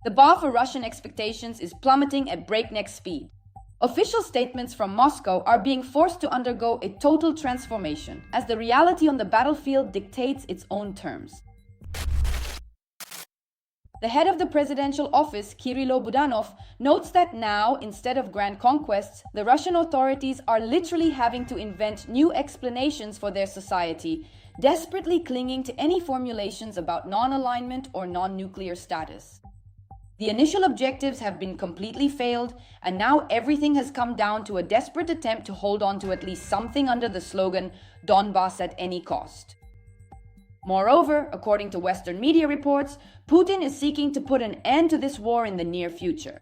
The bar for Russian expectations is plummeting at breakneck speed. Official statements from Moscow are being forced to undergo a total transformation as the reality on the battlefield dictates its own terms. The head of the presidential office, Kirill Budanov, notes that now, instead of grand conquests, the Russian authorities are literally having to invent new explanations for their society, desperately clinging to any formulations about non-alignment or non-nuclear status. The initial objectives have been completely failed, and now everything has come down to a desperate attempt to hold on to at least something under the slogan, Donbass at any cost. Moreover, according to Western media reports, Putin is seeking to put an end to this war in the near future.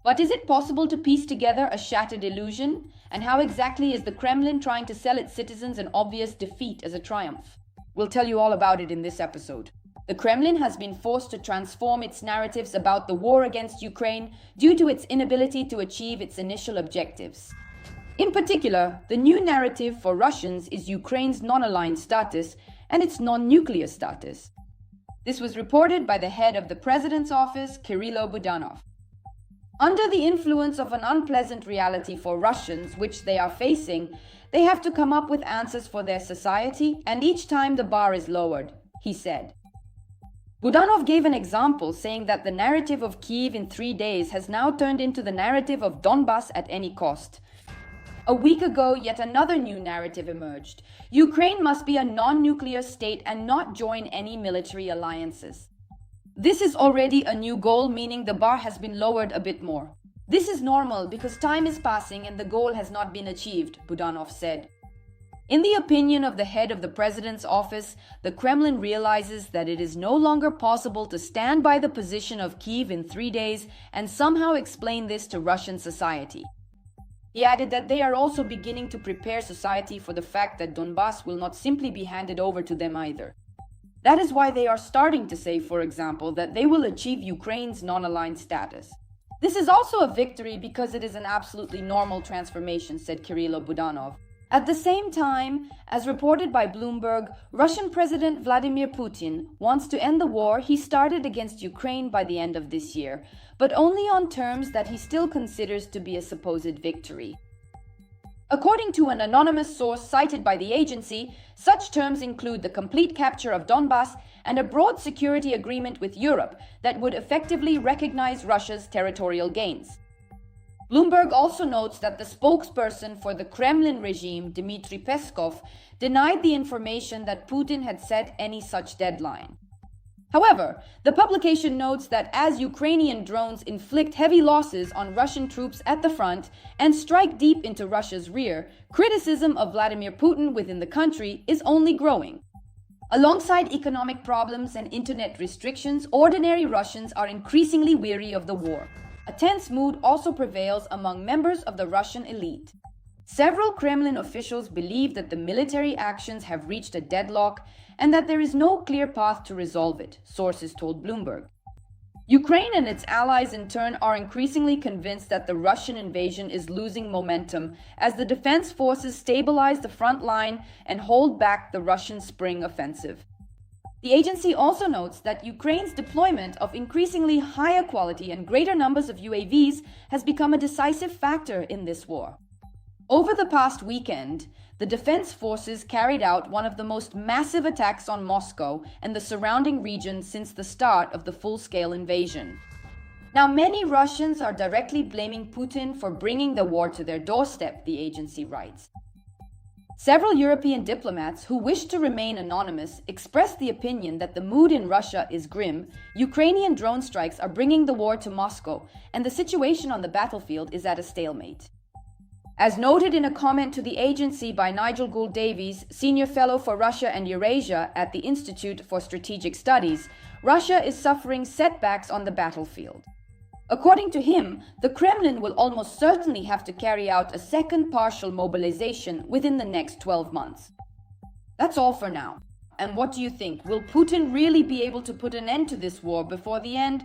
But is it possible to piece together a shattered illusion? And how exactly is the Kremlin trying to sell its citizens an obvious defeat as a triumph? We'll tell you all about it in this episode. The Kremlin has been forced to transform its narratives about the war against Ukraine due to its inability to achieve its initial objectives. In particular, the new narrative for Russians is Ukraine's non-aligned status and its non-nuclear status. This was reported by the head of the president's office, Kirill Budanov. Under the influence of an unpleasant reality for Russians which they are facing, they have to come up with answers for their society, and each time the bar is lowered, he said. Budanov gave an example, saying that the narrative of Kyiv in 3 days has now turned into the narrative of Donbass at any cost. A week ago, yet another new narrative emerged. Ukraine must be a non-nuclear state and not join any military alliances. This is already a new goal, meaning the bar has been lowered a bit more. This is normal because time is passing and the goal has not been achieved, Budanov said. In the opinion of the head of the president's office, the Kremlin realizes that it is no longer possible to stand by the position of Kyiv in 3 days and somehow explain this to Russian society. He added that they are also beginning to prepare society for the fact that Donbass will not simply be handed over to them either. That is why they are starting to say, for example, that they will achieve Ukraine's non-aligned status. This is also a victory because it is an absolutely normal transformation, said Kirill Budanov. At the same time, as reported by Bloomberg, Russian President Vladimir Putin wants to end the war he started against Ukraine by the end of this year, but only on terms that he still considers to be a supposed victory. According to an anonymous source cited by the agency, such terms include the complete capture of Donbass and a broad security agreement with Europe that would effectively recognize Russia's territorial gains. Bloomberg also notes that the spokesperson for the Kremlin regime, Dmitry Peskov, denied the information that Putin had set any such deadline. However, the publication notes that as Ukrainian drones inflict heavy losses on Russian troops at the front and strike deep into Russia's rear, criticism of Vladimir Putin within the country is only growing. Alongside economic problems and internet restrictions, ordinary Russians are increasingly weary of the war. A tense mood also prevails among members of the Russian elite. Several Kremlin officials believe that the military actions have reached a deadlock and that there is no clear path to resolve it, sources told Bloomberg. Ukraine and its allies in turn are increasingly convinced that the Russian invasion is losing momentum as the defense forces stabilize the front line and hold back the Russian spring offensive. The agency also notes that Ukraine's deployment of increasingly higher quality and greater numbers of UAVs has become a decisive factor in this war. Over the past weekend, the defense forces carried out one of the most massive attacks on Moscow and the surrounding region since the start of the full-scale invasion. Now, many Russians are directly blaming Putin for bringing the war to their doorstep, the agency writes. Several European diplomats who wish to remain anonymous expressed the opinion that the mood in Russia is grim, Ukrainian drone strikes are bringing the war to Moscow, and the situation on the battlefield is at a stalemate. As noted in a comment to the agency by Nigel Gould-Davies, Senior Fellow for Russia and Eurasia at the Institute for Strategic Studies, Russia is suffering setbacks on the battlefield. According to him, the Kremlin will almost certainly have to carry out a second partial mobilization within the next 12 months. That's all for now. And what do you think? Will Putin really be able to put an end to this war before the end?